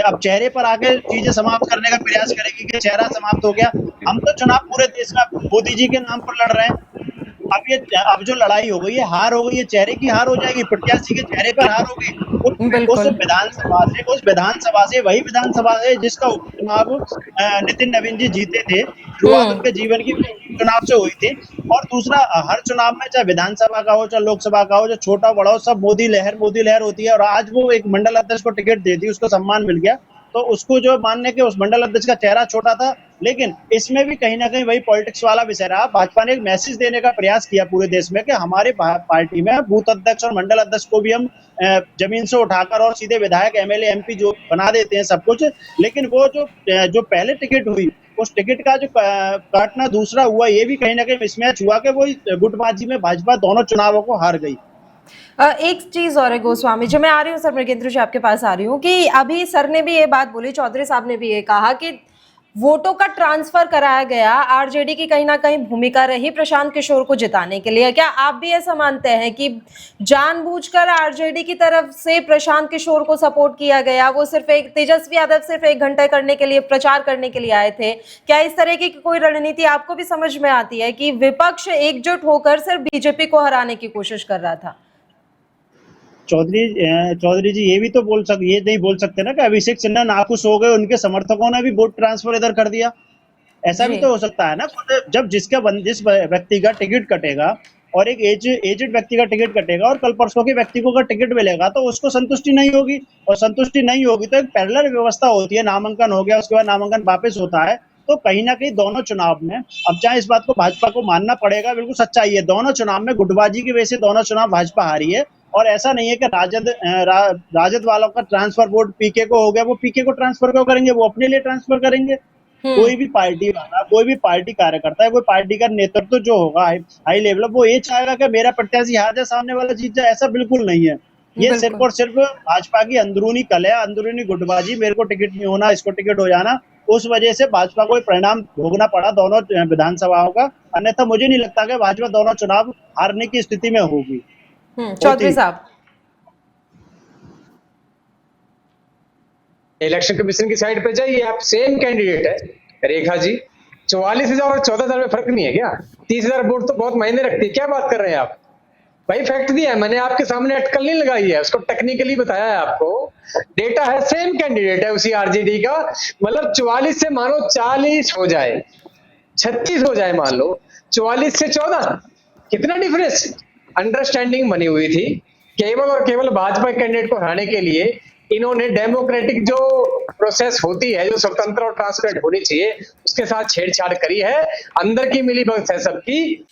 अब चेहरे पर आके चीजें समाप्त करने का प्रयास करेगी कि चेहरा समाप्त हो गया। हम तो चुनाव पूरे देश में मोदी जी के नाम पर लड़ रहे हैं। अब जो लड़ाई हो गई है, हार हो गई है, चेहरे की हार हो जाएगी, प्रत्याशी के चेहरे पर हार होगी। उस बिल्कुल। विधानसभा से वही विधानसभा है जिसका उपचुनाव नितिन नवीन जी जीते थे। शुरुआत हम्म। उनके जीवन की चुनाव से हुई थी। और दूसरा, हर चुनाव में चाहे विधानसभा का हो चाहे लोकसभा का हो, चाहे छोटा बड़ा हो, सब मोदी लहर होती है। और आज वो एक मंडल अध्यक्ष को टिकट दे दी, उसको सम्मान मिल गया। तो उसको जो मानने के उस मंडल अध्यक्ष का चेहरा छोटा था, लेकिन इसमें भी कहीं ना कहीं वही पॉलिटिक्स वाला विषय रहा। भाजपा ने एक मैसेज देने का प्रयास किया पूरे देश में कि हमारे पार्टी में बूथ अध्यक्ष और मंडल अध्यक्ष को भी हम जमीन से उठाकर और सीधे विधायक, एमएलए, एमपी जो बना देते हैं सब कुछ। लेकिन वो जो पहले टिकट हुई, उस टिकट का जो काटना दूसरा हुआ, ये भी कहीं ना कहीं मिसमैच हुआ कि वो गुटबाजी में भाजपा दोनों चुनावों को हार गई। एक चीज और है गोस्वामी जी, मैं आ रही हूँ सर, मृगेंद्र जी आपके पास आ रही हूँ कि अभी सर ने भी ये बात बोली, चौधरी साहब ने भी ये कहा कि वोटों का ट्रांसफर कराया गया, आरजेडी की कहीं ना कहीं भूमिका रही प्रशांत किशोर को जिताने के लिए। क्या आप भी ऐसा मानते हैं कि जानबूझकर आरजेडी की तरफ से प्रशांत किशोर को सपोर्ट किया गया? वो सिर्फ एक तेजस्वी यादव सिर्फ 1 घंटे करने के लिए, प्रचार करने के लिए आए थे। क्या इस तरह की कोई रणनीति आपको भी समझ में आती है कि विपक्ष एकजुट होकर सिर्फ बीजेपी को हराने की कोशिश कर रहा था? चौधरी जी ये नहीं बोल सकते ना कि अभिषेक सिन्हा नाखुश हो गए, उनके समर्थकों ने भी वोट ट्रांसफर इधर कर दिया। ऐसा भी जी। तो हो सकता है ना। जब जिस व्यक्ति का टिकट कटेगा और एक एजेड व्यक्ति का टिकट कटेगा और कल परसों के व्यक्ति को अगर टिकट मिलेगा तो उसको संतुष्टि नहीं होगी। और संतुष्टि नहीं होगी तो एक पैरेलल व्यवस्था होती है, नामांकन हो गया, उसके बाद नामांकन वापस होता है। तो कहीं ना कहीं दोनों चुनाव में, अब चाहे इस बात को भाजपा को मानना पड़ेगा, बिल्कुल सच्चाई है, दोनों चुनाव में गुटबाजी की वजह से दोनों चुनाव भाजपा हारी है। और ऐसा नहीं है कि राजद वालों का ट्रांसफर वोट पीके को हो गया, वो पीके को ट्रांसफर क्यों करेंगे, वो अपने लिए ट्रांसफर करेंगे। हम्म। कोई भी पार्टी वाला, कोई भी पार्टी कार्यकर्ता है, कोई पार्टी का नेतृत्व जो होगा हाई लेवल, वो ये चाहेगा कि मेरा प्रत्याशी हार जाए, सामने वाला जीत जाए। ऐसा बिल्कुल नहीं है। ये सिर्फ बिल्कुल। और सिर्फ भाजपा की अंदरूनी कलह, अंदरूनी गुटबाजी, मेरे को टिकट नहीं होना, इसको टिकट हो जाना, उस वजह से भाजपा को परिणाम भोगना पड़ा दोनों विधानसभाओं का। अन्यथा मुझे नहीं लगता कि भाजपा दोनों चुनाव हारने की स्थिति में होगी, चौधरी होती। साहब। इलेक्शन कमीशन की साइड पे जाइए आप, सेम कैंडिडेट है रेखा जी। 44,000 और 14,000 में फर्क नहीं है क्या? 30,000 वोट तो बहुत मायने रखती है। क्या बात कर रहे हैं आप भाई? फैक्ट दिया है मैंने, आपके सामने अटकल नहीं लगाई है, उसको टेक्निकली बताया है आपको। डेटा है, सेम कैंडिडेट है उसी आरजेडी का। मतलब 44 से मानो 40 हो जाए, 36 हो जाए, मान लो 44 से 14, कितना डिफरेंस? अंडरस्टैंडिंग बनी हुई थी केवल और केवल भाजपा कैंडिडेट को हराने के लिए। इन्होंने डेमोक्रेटिक जो प्रोसेस होती है, जो स्वतंत्र और ट्रांसपेरेंट होनी चाहिए, उसके साथ छेड़छाड़ करी है। अंदर की मिलीभगत है सबकी।